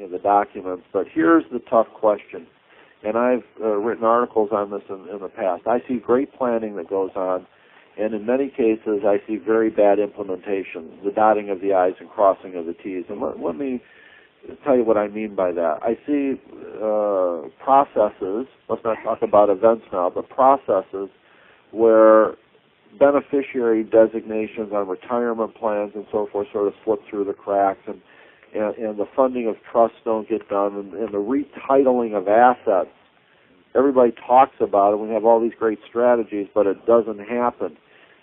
of the documents. But here's the tough question, and I've written articles on this in the past. I see great planning that goes on, and in many cases I see very bad implementation, the dotting of the I's and crossing of the T's. And let me tell you what I mean by that. I see processes, let's not talk about events now, but processes where beneficiary designations on retirement plans and so forth sort of slip through the cracks, and the funding of trusts don't get done, and the retitling of assets. Everybody talks about it. We have all these great strategies, but it doesn't happen.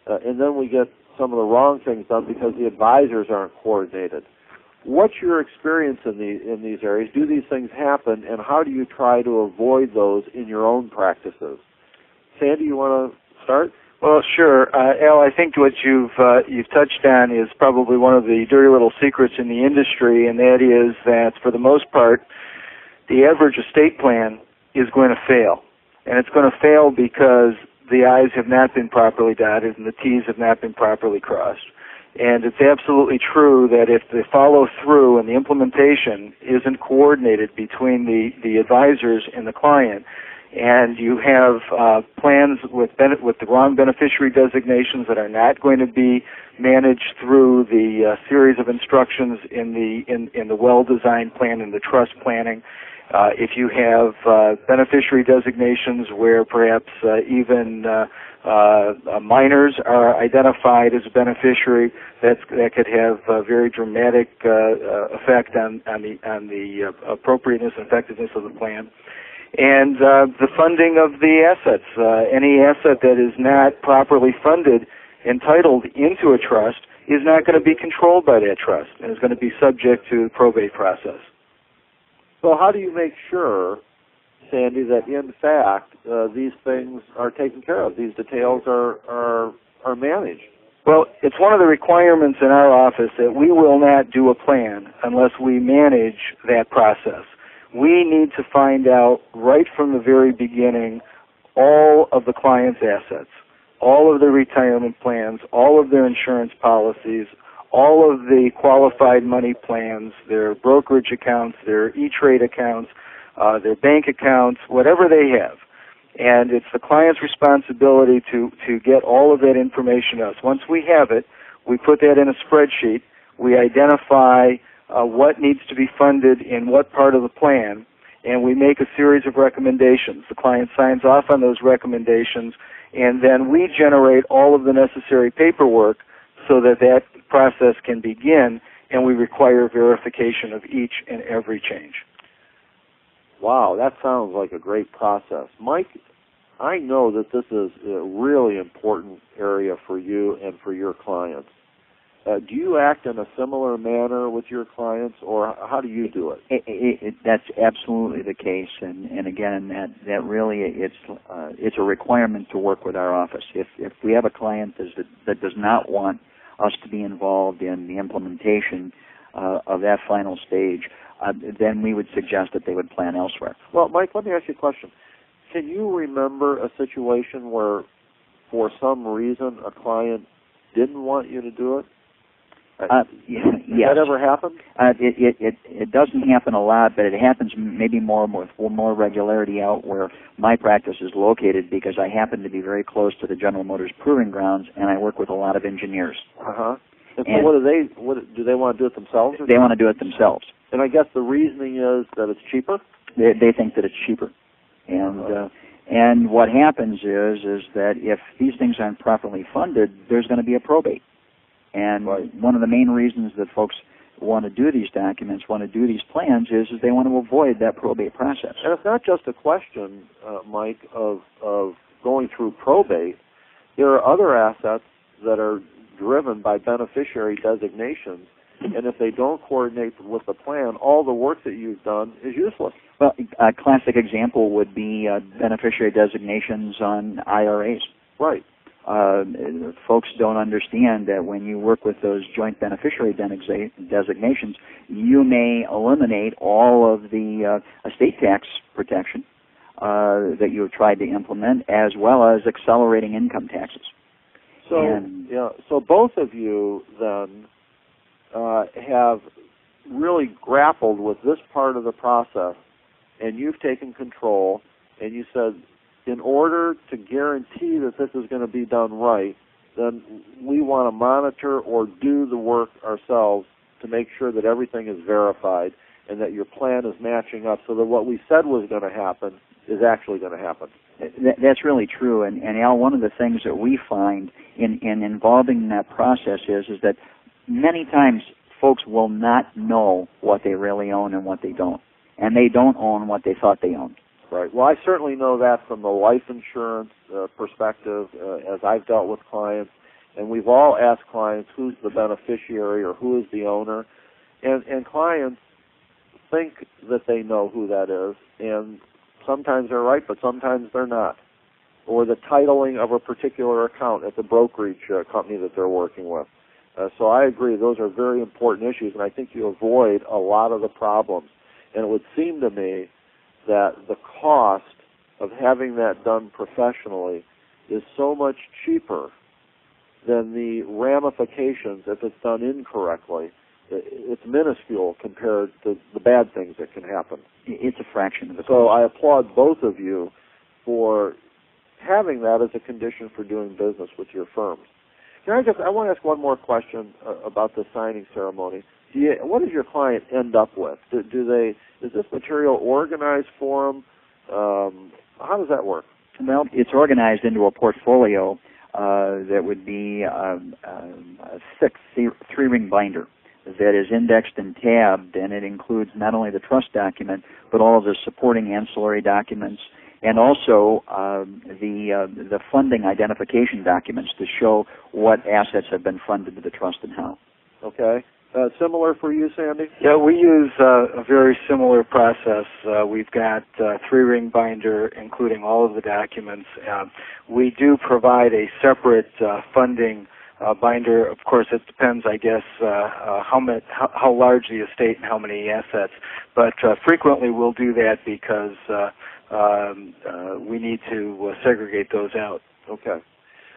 And then we get some of the wrong things done because the advisors aren't coordinated. What's your experience in these areas? Do these things happen, and how do you try to avoid those in your own practices? Sandy, you want to start? Well, sure. Al, I think what you've touched on is probably one of the dirty little secrets in the industry, and that is that for the most part, the average estate plan is going to fail. And it's going to fail because the I's have not been properly dotted and the T's have not been properly crossed. And it's absolutely true that if the follow-through and the implementation isn't coordinated between the advisors and the client, and you have plans with the wrong beneficiary designations that are not going to be managed through the series of instructions in the well-designed plan and the trust planning. If you have beneficiary designations where perhaps even minors are identified as a beneficiary, that could have a very dramatic effect on the appropriateness and effectiveness of the plan. And the funding of the assets. Any asset that is not properly funded and titled into a trust is not going to be controlled by that trust and is going to be subject to the probate process. So how do you make sure, Sandy, that in fact these things are taken care of, these details are managed? Well, it's one of the requirements in our office that we will not do a plan unless we manage that process. We need to find out right from the very beginning all of the client's assets, all of their retirement plans, all of their insurance policies, all of the qualified money plans, their brokerage accounts, their E-Trade accounts, their bank accounts, whatever they have. And it's the client's responsibility to get all of that information to us. Once we have it, we put that in a spreadsheet. We identify what needs to be funded in what part of the plan, and we make a series of recommendations. The client signs off on those recommendations, and then we generate all of the necessary paperwork so that that process can begin, and we require verification of each and every change. Wow, that sounds like a great process. Mike, I know that this is a really important area for you and for your clients. Do you act in a similar manner with your clients, or how do you do it? That's absolutely the case, and again, that really it's a requirement to work with our office. If we have a client that does not want us to be involved in the implementation of that final stage, then we would suggest that they would plan elsewhere. Well, Mike, let me ask you a question. Can you remember a situation where, for some reason, a client didn't want you to do it? Yes. That ever happen? It doesn't happen a lot, but it happens maybe more regularity out where my practice is located, because I happen to be very close to the General Motors Proving Grounds, and I work with a lot of engineers. Uh-huh. And so what do they want to do it themselves? They want to do it themselves. And I guess the reasoning is that it's cheaper? They think that it's cheaper. And what happens is that if these things aren't properly funded, there's going to be a probate. And one of the main reasons that folks want to do these documents, want to do these plans, is they want to avoid that probate process. And it's not just a question, Mike, of going through probate. There are other assets that are driven by beneficiary designations, and if they don't coordinate with the plan, all the work that you've done is useless. Well, a classic example would be beneficiary designations on IRAs. Right. Folks don't understand that when you work with those joint beneficiary designations, you may eliminate all of the estate tax protection that you have tried to implement, as well as accelerating income taxes. So, so both of you then have really grappled with this part of the process, and you've taken control, and you said, in order to guarantee that this is going to be done right, then we want to monitor or do the work ourselves to make sure that everything is verified and that your plan is matching up so that what we said was going to happen is actually going to happen. That's really true. And Al, one of the things that we find in involving that process is that many times folks will not know what they really own and what they don't. And they don't own what they thought they owned. Right. Well, I certainly know that from the life insurance perspective as I've dealt with clients. And we've all asked clients who's the beneficiary or who is the owner. And clients think that they know who that is. And sometimes they're right, but sometimes they're not. Or the titling of a particular account at the brokerage company that they're working with. So I agree, those are very important issues, and I think you avoid a lot of the problems. And it would seem to me that the cost of having that done professionally is so much cheaper than the ramifications if it's done incorrectly. It's minuscule compared to the bad things that can happen. It's a fraction of the cost. So I applaud both of you for having that as a condition for doing business with your firms. I want to ask one more question about the signing ceremony. What does your client end up with? Is this material organized for them? How does that work? Well, it's organized into a portfolio that would be a thick three-ring binder that is indexed and tabbed, and it includes not only the trust document, but all of the supporting ancillary documents, and also the funding identification documents to show what assets have been funded to the trust and how. Okay. Similar for you, Sandy? Yeah, we use a very similar process. We've got a three-ring binder, including all of the documents. We do provide a separate funding binder. Of course, it depends, I guess, how large the estate and how many assets. But frequently we'll do that because we need to segregate those out. Okay.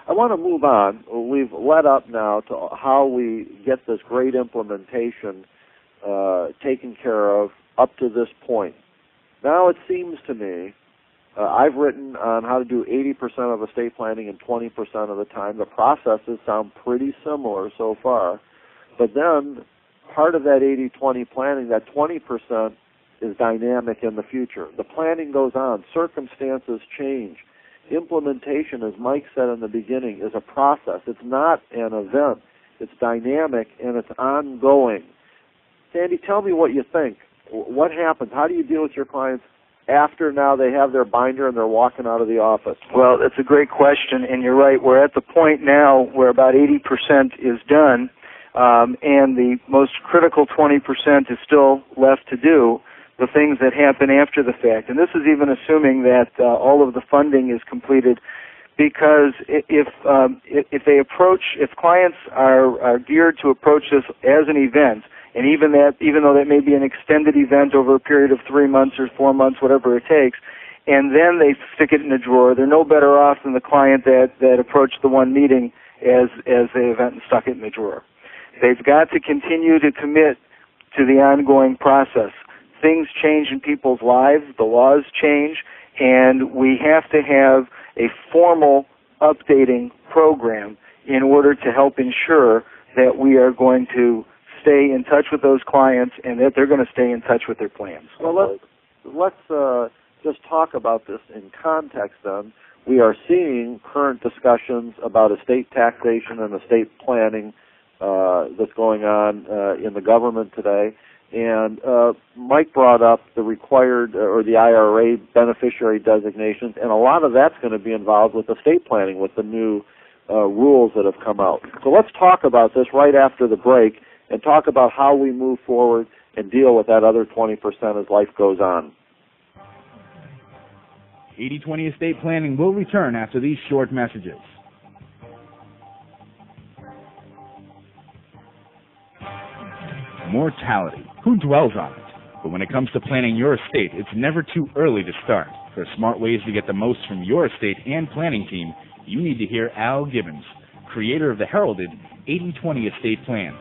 I want to move on. We've led up now to how we get this great implementation taken care of up to this point. Now it seems to me, I've written on how to do 80% of estate planning in 20% of the time. The processes sound pretty similar so far. But then part of that 80-20 planning, that 20% is dynamic in the future. The planning goes on. Circumstances change. Implementation, as Mike said in the beginning, is a process. It's not an event. It's dynamic and it's ongoing. Sandy, tell me what you think. What happens? How do you deal with your clients after now they have their binder and they're walking out of the office? Well, that's a great question, and you're right. We're at the point now where about 80% is done, and the most critical 20% is still left to do. The things that happen after the fact. And this is even assuming that all of the funding is completed, because if clients are geared to approach this as an event, and even though that may be an extended event over a period of 3 months or 4 months, whatever it takes, and then they stick it in a drawer, they're no better off than the client that approached the one meeting as the event and stuck it in the drawer. They've got to continue to commit to the ongoing process. Things change in people's lives, the laws change, and we have to have a formal updating program in order to help ensure that we are going to stay in touch with those clients and that they're going to stay in touch with their plans. Well, let's just talk about this in context then. We are seeing current discussions about estate taxation and estate planning that's going on in the government today. And Mike brought up the required or the IRA beneficiary designations, and a lot of that's going to be involved with estate planning with the new rules that have come out. So let's talk about this right after the break and talk about how we move forward and deal with that other 20% as life goes on. 80-20 estate planning will return after these short messages. Mortality. Who dwells on it? But when it comes to planning your estate, it's never too early to start. For smart ways to get the most from your estate and planning team, you need to hear Al Gibbons, creator of the heralded 80-20 estate plan.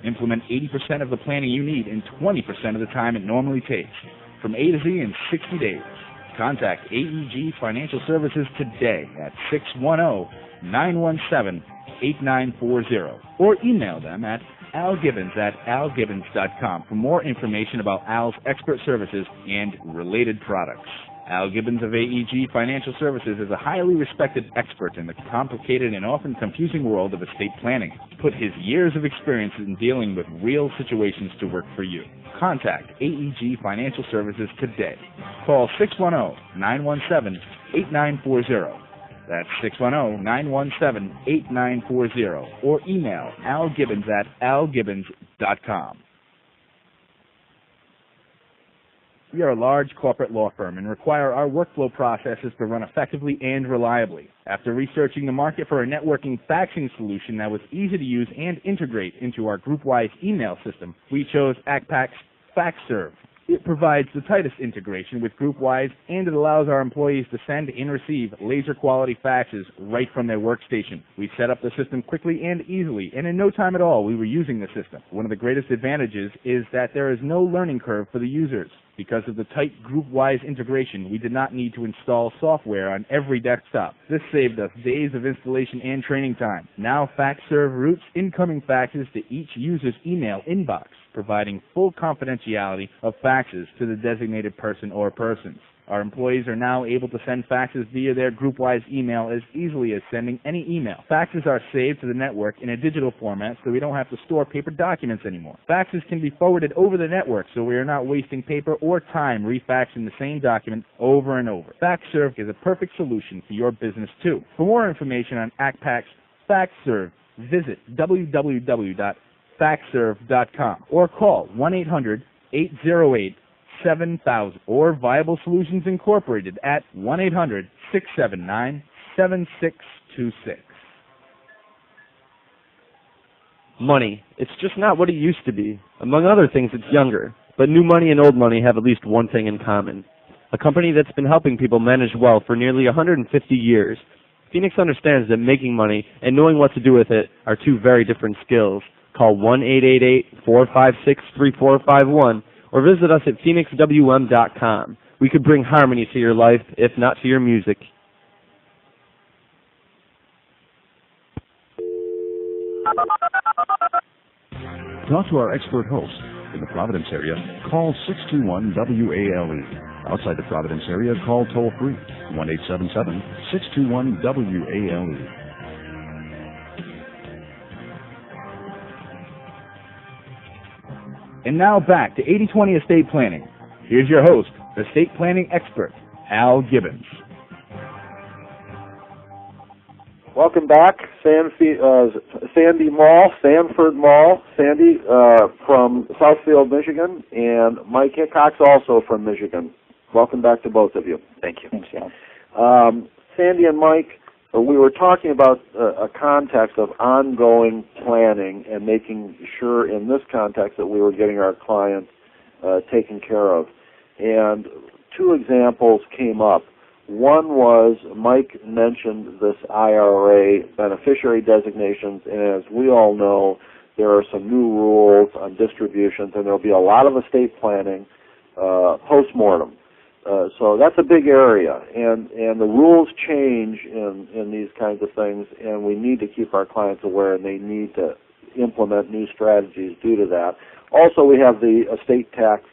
Implement 80% of the planning you need in 20% of the time it normally takes, from A to Z in 60 days. Contact AEG Financial Services today at 610-917-8940 or email them at algibbons@algibbons.com for more information about Al's expert services and related products. Al Gibbons of AEG Financial Services is a highly respected expert in the complicated and often confusing world of estate planning. Put his years of experience in dealing with real situations to work for you. Contact AEG Financial Services today. Call 610-917-8940. That's 610-917-8940 or email algibbons@algibbons.com. We are a large corporate law firm and require our workflow processes to run effectively and reliably. After researching the market for a networking faxing solution that was easy to use and integrate into our group-wise email system, we chose ACPAC's FaxServe. It provides the tightest integration with GroupWise, and it allows our employees to send and receive laser-quality faxes right from their workstation. We set up the system quickly and easily, and in no time at all we were using the system. One of the greatest advantages is that there is no learning curve for the users. Because of the tight GroupWise integration, we did not need to install software on every desktop. This saved us days of installation and training time. Now FaxServe routes incoming faxes to each user's email inbox, providing full confidentiality of faxes to the designated person or persons. Our employees are now able to send faxes via their GroupWise email as easily as sending any email. Faxes are saved to the network in a digital format so we don't have to store paper documents anymore. Faxes can be forwarded over the network so we are not wasting paper or time refaxing the same document over and over. FaxServe is a perfect solution for your business too. For more information on ACPAC's FaxServe, visit www.faxserve.com or call 1-800-808-7000 or Viable Solutions Incorporated at 1-800-679-7626. Money. It's just not what it used to be. Among other things, it's younger. But new money and old money have at least one thing in common. A company that's been helping people manage wealth for nearly 150 years. Phoenix understands that making money and knowing what to do with it are two very different skills. Call 1-888-456-3451 or visit us at phoenixwm.com. We could bring harmony to your life, if not to your music. Talk to our expert host. In the Providence area, call 621-WALE. Outside the Providence area, call toll-free, 1-877-621-WALE. And now back to 80/20 Estate Planning. Here's your host, estate planning expert, Al Gibbons. Welcome back, Sanford Mall, Sandy from Southfield, Michigan, and Mike Hickox, also from Michigan. Welcome back to both of you. Thank you. Thanks, Al. Sandy and Mike, we were talking about a context of ongoing planning and making sure in this context that we were getting our clients taken care of. And two examples came up. One was Mike mentioned this IRA beneficiary designations, and as we all know, there are some new rules on distributions, and there will be a lot of estate planning post-mortem. So that's a big area, and the rules change in these kinds of things, and we need to keep our clients aware, and they need to implement new strategies due to that. Also, we have the estate tax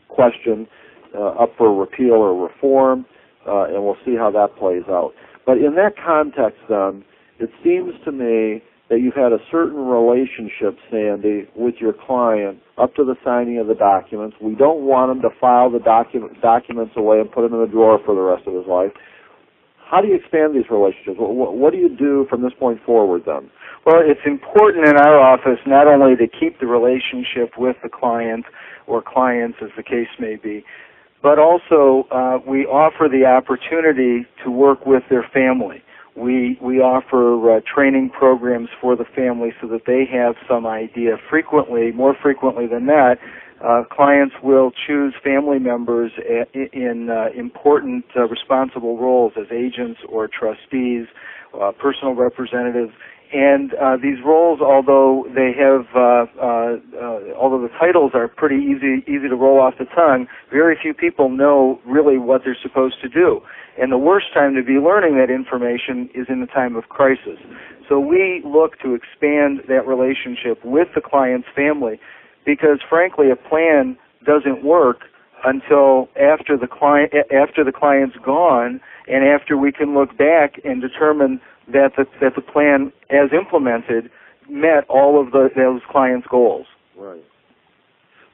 question up for repeal or reform, and we'll see how that plays out. But in that context, then, it seems to me that you've had a certain relationship, Sandy, with your client up to the signing of the documents. We don't want him to file the documents away and put them in the drawer for the rest of his life. How do you expand these relationships? What do you do from this point forward, then? Well, it's important in our office not only to keep the relationship with the client or clients, as the case may be, but also we offer the opportunity to work with their family. We offer training programs for the family so that they have some idea. More frequently than that, clients will choose family members in important responsible roles as agents or trustees, personal representatives, And these roles, although they have, although the titles are pretty easy to roll off the tongue, very few people know really what they're supposed to do. And the worst time to be learning that information is in the time of crisis. So we look to expand that relationship with the client's family, because frankly, a plan doesn't work until after the client's gone, and after we can look back and determine that the plan, as implemented, met all of those clients' goals. Right.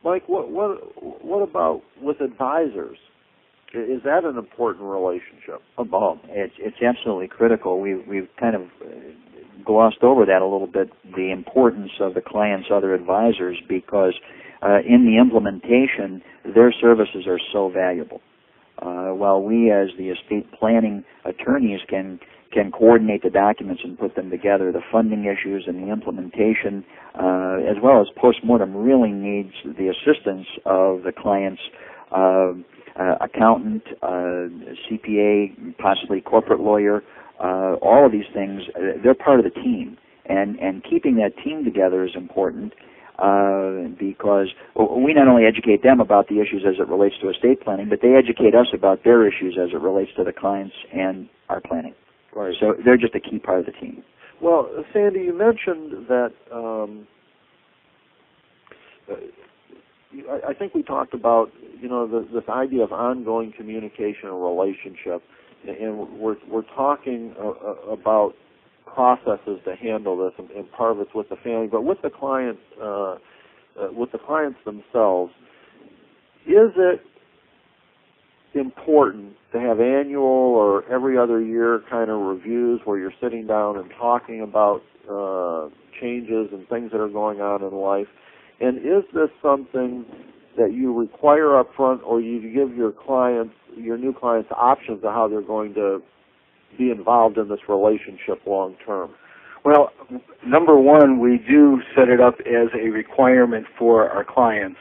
Mike, what about with advisors? Is that an important relationship? Oh, it's absolutely critical. We've kind of glossed over that a little bit, the importance of the client's other advisors, because in the implementation, their services are so valuable. While we, as the estate planning attorneys, can coordinate the documents and put them together, the funding issues and the implementation, as well as postmortem, really needs the assistance of the client's accountant, CPA, possibly corporate lawyer. All of these things, they're part of the team. And keeping that team together is important, because we not only educate them about the issues as it relates to estate planning, but they educate us about their issues as it relates to the clients and our planning. Right. So they're just a key part of the team. Well, Sandy, you mentioned that I think we talked about, this idea of ongoing communication and relationship, and we're talking about processes to handle this, and part of it's with the family, but with the clients themselves. Is it important to have annual or every other year kind of reviews where you're sitting down and talking about changes and things that are going on in life? And is this something that you require up front, or you give your new clients options of how they're going to be involved in this relationship long term? Well, number one, we do set it up as a requirement for our clients.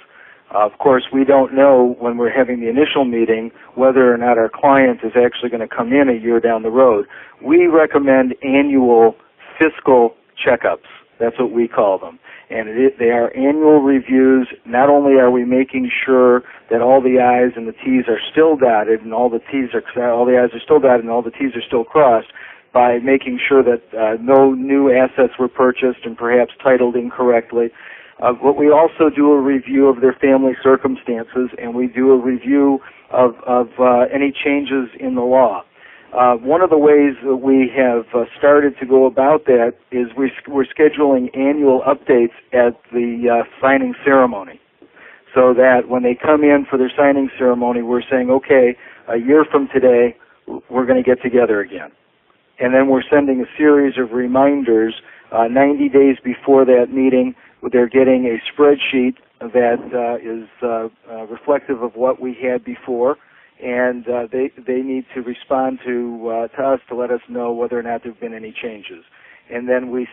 Of course, we don't know when we're having the initial meeting whether or not our client is actually going to come in a year down the road. We recommend annual fiscal checkups. That's what we call them. And they are annual reviews. Not only are we making sure that all the I's and the T's are still dotted, and all the I's are still dotted and all the T's are still crossed, by making sure that no new assets were purchased and perhaps titled incorrectly. But we also do a review of their family circumstances, and we do a review of any changes in the law. One of the ways that we have started to go about that is we're scheduling annual updates at the signing ceremony, so that when they come in for their signing ceremony, we're saying, okay, a year from today, we're going to get together again. And then we're sending a series of reminders 90 days before that meeting. They're getting a spreadsheet that is reflective of what we had before, and they need to respond to us to let us know whether or not there have been any changes. And then we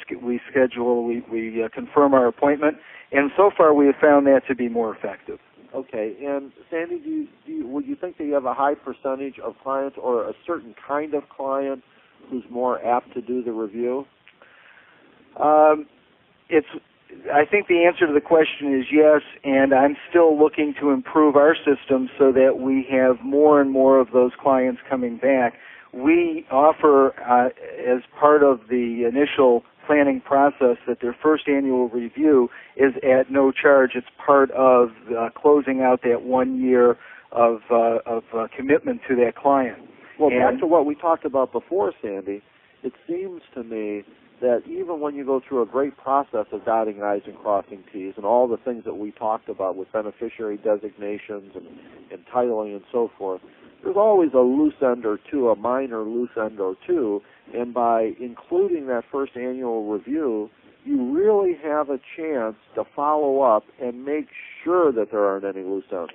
confirm our appointment, and so far we have found that to be more effective. Okay, and Sandy, would you think that you have a high percentage of clients or a certain kind of client who's more apt to do the review? I think the answer to the question is yes, and I'm still looking to improve our system so that we have more and more of those clients coming back. We offer, as part of the initial planning process, that their first annual review is at no charge. It's part of closing out that 1 year of commitment to that client. Well, back to what we talked about before, Sandy, it seems to me that even when you go through a great process of dotting I's and crossing T's and all the things that we talked about with beneficiary designations and titling and so forth, there's always a loose end or two, a minor loose end or two, and by including that first annual review, you really have a chance to follow up and make sure that there aren't any loose ends.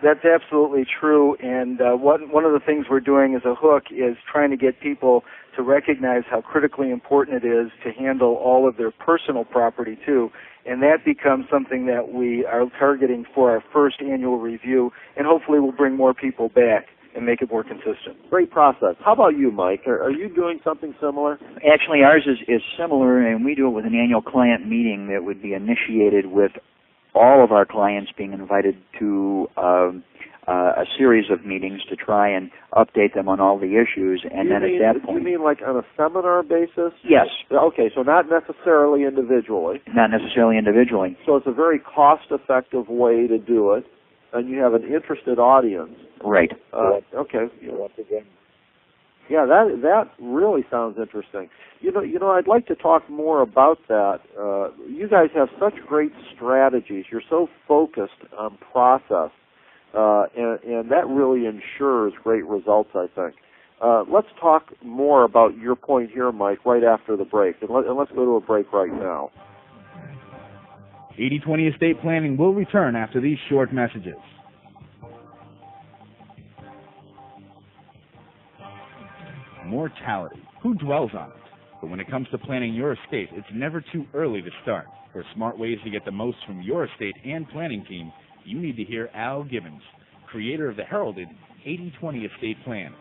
That's absolutely true, and one of the things we're doing as a hook is trying to get people to recognize how critically important it is to handle all of their personal property too, and that becomes something that we are targeting for our first annual review, and hopefully we'll bring more people back and make it more consistent. Great process. How about you, Mike? Are you doing something similar? Actually, ours is similar, and we do it with an annual client meeting that would be initiated with all of our clients being invited to a series of meetings to try and update them on all the issues, and then at that point... You mean like on a seminar basis? Yes. Okay, so not necessarily individually. Not necessarily individually. So it's a very cost-effective way to do it, and you have an interested audience. Right. Okay. Yeah, that really sounds interesting. You know, I'd like to talk more about that. You guys have such great strategies. You're so focused on process, and that really ensures great results, I think. Let's talk more about your point here, Mike, right after the break, and let's go to a break right now. 80/20 Estate Planning will return after these short messages. Mortality. Who dwells on it? But when it comes to planning your estate, it's never too early to start. For smart ways to get the most from your estate and planning team, you need to hear Al Gibbons, creator of the heralded 80/20 Estate Plan.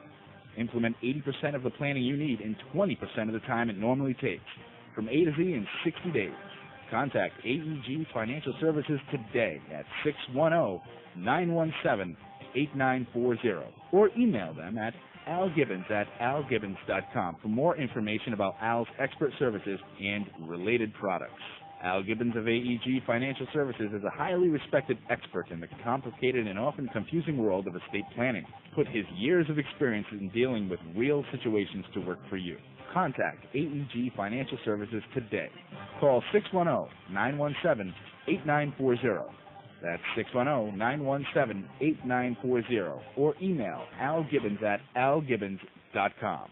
Implement 80% of the planning you need in 20% of the time it normally takes, from A to Z in 60 days. Contact AEG Financial Services today at 610-917-8940 or email them at algibbons@algibbons.com for more information about Al's expert services and related products. Al Gibbons of AEG Financial Services is a highly respected expert in the complicated and often confusing world of estate planning. Put his years of experience in dealing with real situations to work for you. Contact AEG Financial Services today. Call 610-917-8940. That's 610-917-8940 or email algibbons@algibbons.com.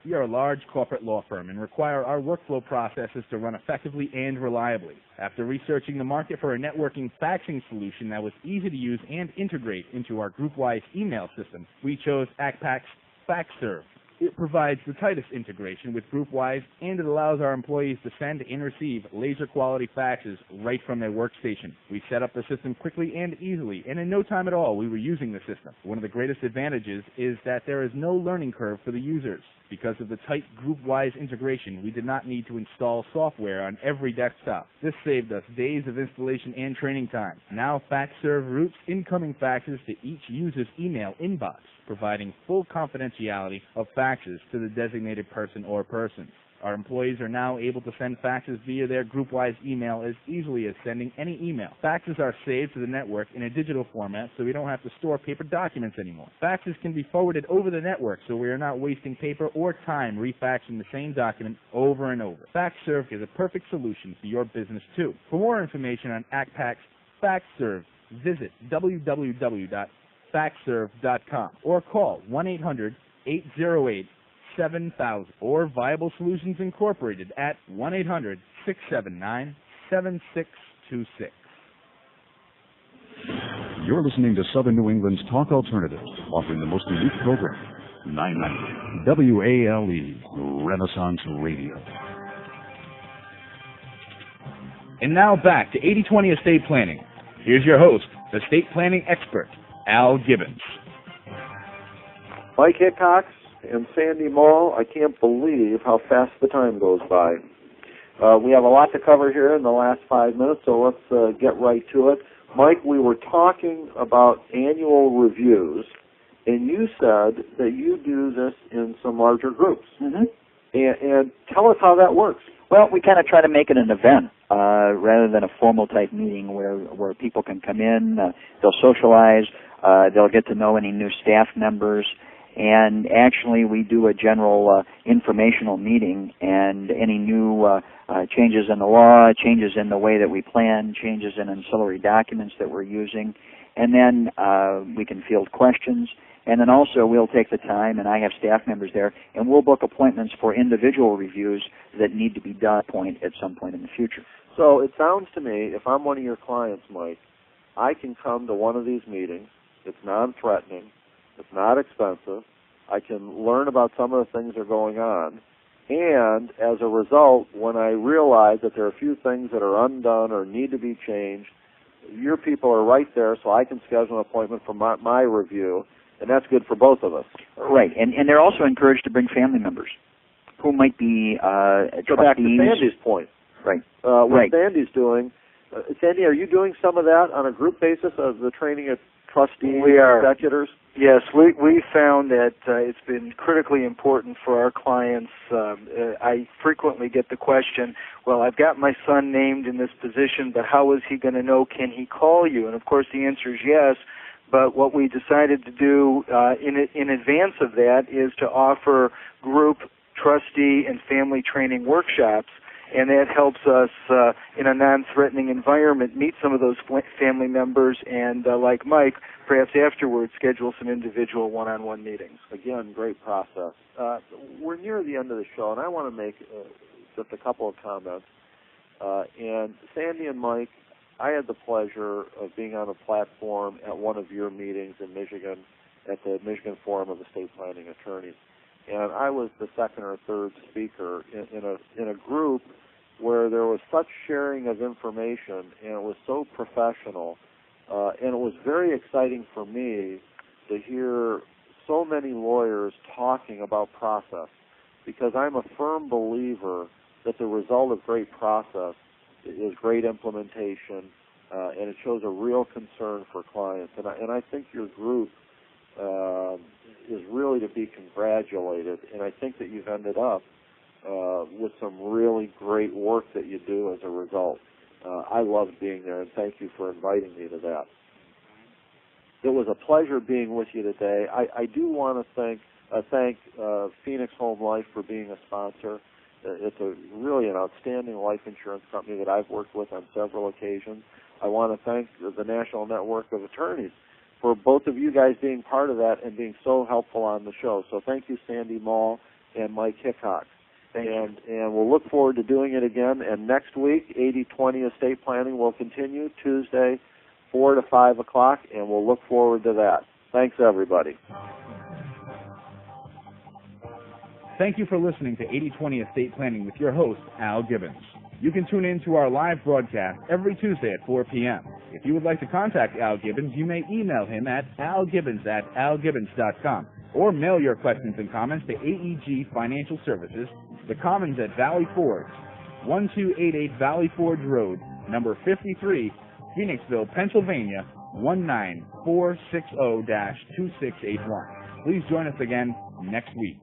We are a large corporate law firm and require our workflow processes to run effectively and reliably. After researching the market for a networking faxing solution that was easy to use and integrate into our group-wise email system, we chose ACPAC's FaxServe. It provides the tightest integration with GroupWise, and it allows our employees to send and receive laser-quality faxes right from their workstation. We set up the system quickly and easily, and in no time at all, we were using the system. One of the greatest advantages is that there is no learning curve for the users. Because of the tight GroupWise integration, we did not need to install software on every desktop. This saved us days of installation and training time. Now FaxServe routes incoming faxes to each user's email inbox, providing full confidentiality of faxes to the designated person or persons. Our employees are now able to send faxes via their GroupWise email as easily as sending any email. Faxes are saved to the network in a digital format, so we don't have to store paper documents anymore. Faxes can be forwarded over the network, so we are not wasting paper or time refaxing the same document over and over. FaxServe is a perfect solution for your business, too. For more information on ACPAC's FaxServe, visit www.faxserve.com or call 1-800-808-7000 or Viable Solutions Incorporated at 1-800-679-7626. You're listening to Southern New England's Talk Alternative, offering the most unique program, 990 WALE Renaissance Radio. And now back to 80/20 Estate Planning. Here's your host, estate planning expert, Al Gibbons. Mike Hickox and Sandy Moll, I can't believe how fast the time goes by. We have a lot to cover here in the last 5 minutes, so let's get right to it. Mike, we were talking about annual reviews, and you said that you do this in some larger groups. Mm-hmm. And tell us how that works. Well, we kind of try to make it an event rather than a formal type meeting where people can come in, they'll socialize, they'll get to know any new staff members. And actually, we do a general informational meeting, and any new changes in the law, changes in the way that we plan, changes in ancillary documents that we're using, and then we can field questions. And then also we'll take the time, and I have staff members there, and we'll book appointments for individual reviews that need to be done at some point in the future. So it sounds to me, if I'm one of your clients, Mike, I can come to one of these meetings. It's non-threatening. It's not expensive. I can learn about some of the things that are going on. And as a result, when I realize that there are a few things that are undone or need to be changed, your people are right there, so I can schedule an appointment for my review, and that's good for both of us. Right, and they're also encouraged to bring family members who might be trustees. Go back to Sandy's point. Right. What Sandy's doing, Sandy, are you doing some of that on a group basis of the training of trustees, executors? Yes, we found that it's been critically important for our clients. I frequently get the question, well, I've got my son named in this position, but how is he going to know? Can he call you? And, of course, the answer is yes. But what we decided to do in advance of that is to offer group trustee and family training workshops, and that helps us in a non-threatening environment meet some of those family members and, like Mike, perhaps afterwards schedule some individual one-on-one meetings. Again, great process. We're near the end of the show, and I want to make just a couple of comments. And Sandy and Mike, I had the pleasure of being on a platform at one of your meetings in Michigan at the Michigan Forum of the State Planning Attorneys. And I was the second or third speaker in a group where there was such sharing of information, and it was so professional, and it was very exciting for me to hear so many lawyers talking about process, because I'm a firm believer that the result of great process is great implementation, and it shows a real concern for clients. And I think your group is really to be congratulated, and I think that you've ended up with some really great work that you do as a result. I loved being there, and thank you for inviting me to that. It was a pleasure being with you today. I do want to thank Phoenix Home Life for being a sponsor. It's really an outstanding life insurance company that I've worked with on several occasions. I want to thank the National Network of Attorneys for both of you guys being part of that and being so helpful on the show. So thank you, Sandy Mall and Mike Hickox. And we'll look forward to doing it again. And next week, 80/20 estate planning will continue Tuesday, 4 to 5 o'clock, and we'll look forward to that. Thanks, everybody. Thank you for listening to 80/20 Estate Planning with your host, Al Gibbons. You can tune in to our live broadcast every Tuesday at 4 p.m. If you would like to contact Al Gibbons, you may email him at algibbons@algibbons.com or mail your questions and comments to AEG Financial Services, The Commons at Valley Forge, 1288 Valley Forge Road, number 53, Phoenixville, Pennsylvania, 19460-2681. Please join us again next week.